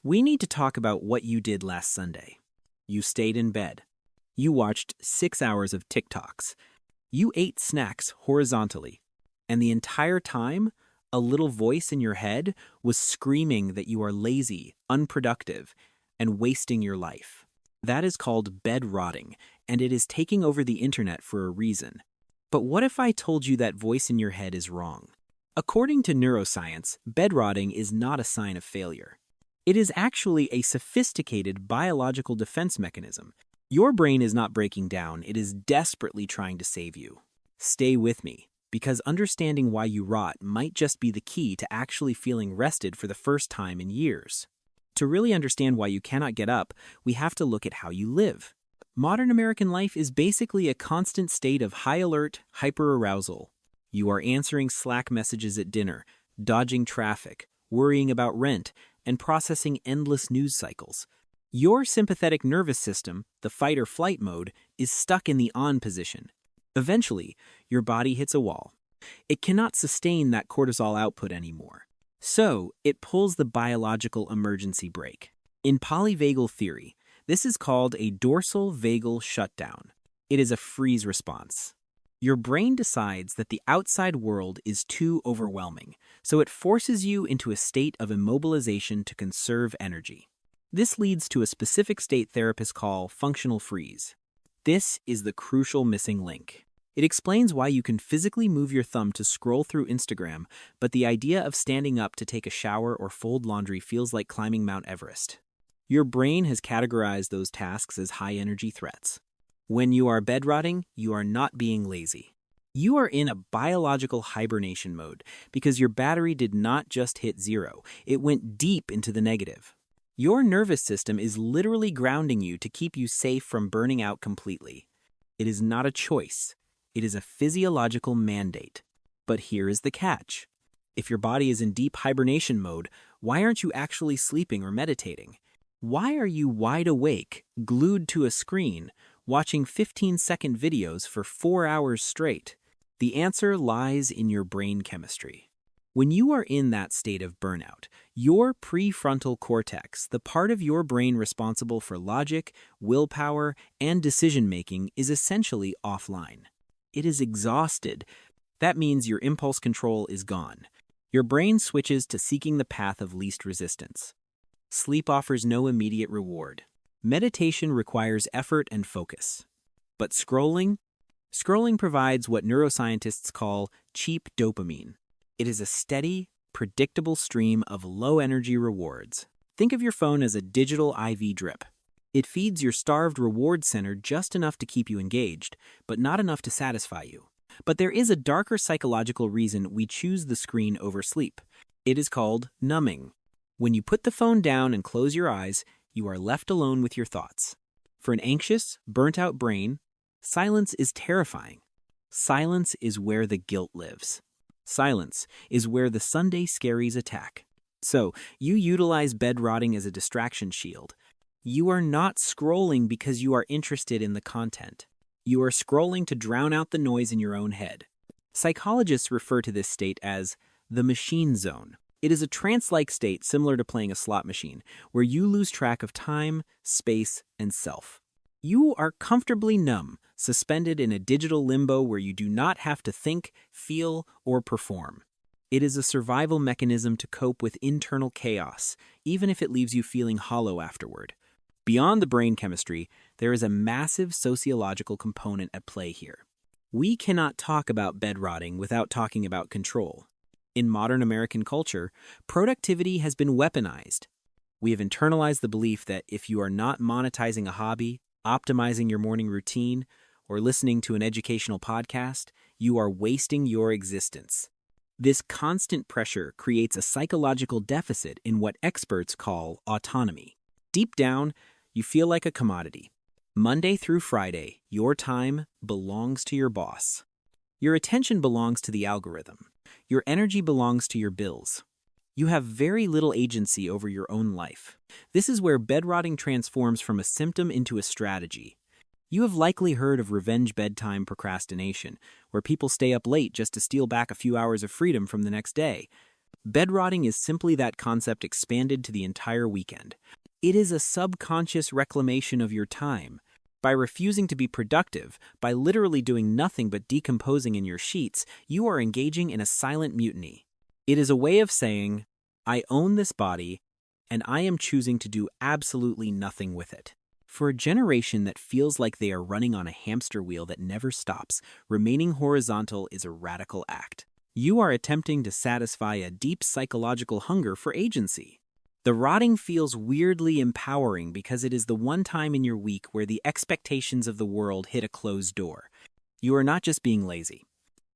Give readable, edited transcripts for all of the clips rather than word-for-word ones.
We need to talk about what you did last Sunday. You stayed in bed. You watched 6 hours of TikToks. You ate snacks horizontally. And the entire time, a little voice in your head was screaming that you are lazy, unproductive, and wasting your life. That is called bed rotting, and it is taking over the internet for a reason. But what if I told you that voice in your head is wrong? According to neuroscience, bed rotting is not a sign of failure. It is actually a sophisticated biological defense mechanism. Your brain is not breaking down, it is desperately trying to save you. Stay with me, because understanding why you rot might just be the key to actually feeling rested for the first time in years. To really understand why you cannot get up, we have to look at how you live. Modern American life is basically a constant state of high alert, hyperarousal. You are answering Slack messages at dinner, dodging traffic, worrying about rent, and processing endless news cycles. Your sympathetic nervous system, the fight or flight mode, is stuck in the on position. Eventually, your body hits a wall. It cannot sustain that cortisol output anymore. So, it pulls the biological emergency brake. In polyvagal theory, this is called a dorsal vagal shutdown. It is a freeze response. Your brain decides that the outside world is too overwhelming, so it forces you into a state of immobilization to conserve energy. This leads to a specific state therapists call functional freeze. This is the crucial missing link. It explains why you can physically move your thumb to scroll through Instagram, but the idea of standing up to take a shower or fold laundry feels like climbing Mount Everest. Your brain has categorized those tasks as high-energy threats. When you are bed rotting, you are not being lazy. You are in a biological hibernation mode because your battery did not just hit zero, it went deep into the negative. Your nervous system is literally grounding you to keep you safe from burning out completely. It is not a choice. It is a physiological mandate. But here is the catch. If your body is in deep hibernation mode, why aren't you actually sleeping or meditating? Why are you wide awake, glued to a screen, watching 15-second videos for 4 hours straight? The answer lies in your brain chemistry. When you are in that state of burnout, your prefrontal cortex, the part of your brain responsible for logic, willpower, and decision-making, is essentially offline. It is exhausted. That means your impulse control is gone. Your brain switches to seeking the path of least resistance. Sleep offers no immediate reward. Meditation requires effort and focus. But scrolling provides what neuroscientists call cheap dopamine. It is a steady, predictable stream of low-energy rewards. Think of your phone as a digital IV drip. It feeds your starved reward center just enough to keep you engaged, but not enough to satisfy you. But there is a darker psychological reason we choose the screen over sleep. It is called numbing. When you put the phone down and close your eyes, you are left alone with your thoughts. For an anxious, burnt-out brain, silence is terrifying. Silence is where the guilt lives. Silence is where the Sunday scaries attack. So, you utilize bed rotting as a distraction shield. You are not scrolling because you are interested in the content. You are scrolling to drown out the noise in your own head. Psychologists refer to this state as the machine zone. It is a trance-like state similar to playing a slot machine, where you lose track of time, space, and self. You are comfortably numb, suspended in a digital limbo where you do not have to think, feel, or perform. It is a survival mechanism to cope with internal chaos, even if it leaves you feeling hollow afterward. Beyond the brain chemistry, there is a massive sociological component at play here. We cannot talk about bed rotting without talking about control. In modern American culture, productivity has been weaponized. We have internalized the belief that if you are not monetizing a hobby, optimizing your morning routine, or listening to an educational podcast, you are wasting your existence. This constant pressure creates a psychological deficit in what experts call autonomy. Deep down, you feel like a commodity. Monday through Friday, your time belongs to your boss. Your attention belongs to the algorithm. Your energy belongs to your bills. You have very little agency over your own life. This is where bed rotting transforms from a symptom into a strategy. You have likely heard of revenge bedtime procrastination, where people stay up late just to steal back a few hours of freedom from the next day. Bed rotting is simply that concept expanded to the entire weekend. It is a subconscious reclamation of your time. By refusing to be productive, by literally doing nothing but decomposing in your sheets, you are engaging in a silent mutiny. It is a way of saying, I own this body, and I am choosing to do absolutely nothing with it. For a generation that feels like they are running on a hamster wheel that never stops, remaining horizontal is a radical act. You are attempting to satisfy a deep psychological hunger for agency. The rotting feels weirdly empowering because it is the one time in your week where the expectations of the world hit a closed door. You are not just being lazy.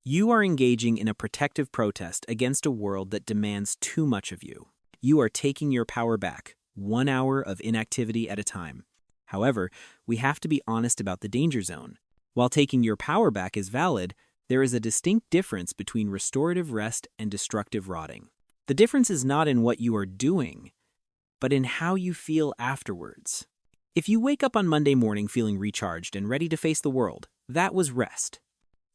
You are engaging in a protective protest against a world that demands too much of you. You are taking your power back, 1 hour of inactivity at a time. However, we have to be honest about the danger zone. While taking your power back is valid, there is a distinct difference between restorative rest and destructive rotting. The difference is not in what you are doing, but in how you feel afterwards. If you wake up on Monday morning feeling recharged and ready to face the world, that was rest.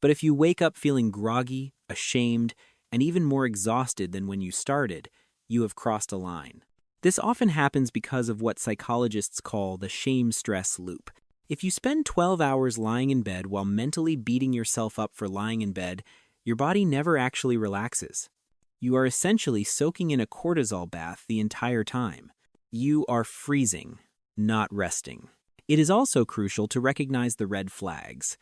But if you wake up feeling groggy, ashamed, and even more exhausted than when you started, you have crossed a line. This often happens because of what psychologists call the shame-stress loop. If you spend 12 hours lying in bed while mentally beating yourself up for lying in bed, your body never actually relaxes. You are essentially soaking in a cortisol bath the entire time. You are freezing, not resting. It is also crucial to recognize the red flags.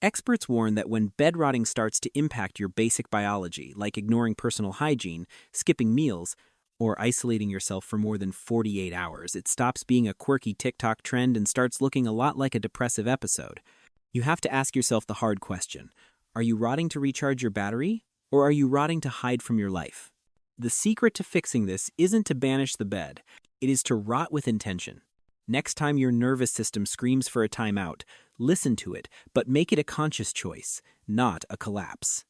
Experts warn that when bed rotting starts to impact your basic biology, like ignoring personal hygiene, skipping meals, or isolating yourself for more than 48 hours, it stops being a quirky TikTok trend and starts looking a lot like a depressive episode. You have to ask yourself the hard question. Are you rotting to recharge your battery, or are you rotting to hide from your life? The secret to fixing this isn't to banish the bed. It is to rot with intention. Next time your nervous system screams for a timeout, listen to it, but make it a conscious choice, not a collapse.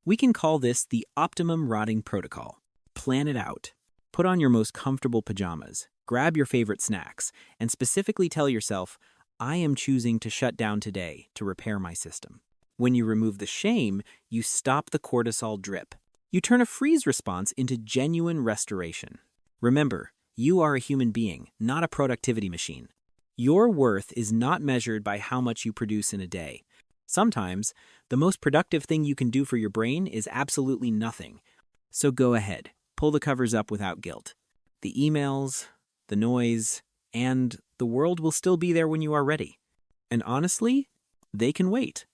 We can call this the Optimum Rotting Protocol. Plan it out. Put on your most comfortable pajamas, grab your favorite snacks, and specifically tell yourself, I am choosing to shut down today to repair my system. When you remove the shame, you stop the cortisol drip. You turn a freeze response into genuine restoration. Remember, you are a human being, not a productivity machine. Your worth is not measured by how much you produce in a day. Sometimes, the most productive thing you can do for your brain is absolutely nothing. So go ahead. Pull the covers up without guilt. The emails, the noise, and the world will still be there when you are ready. And honestly, they can wait.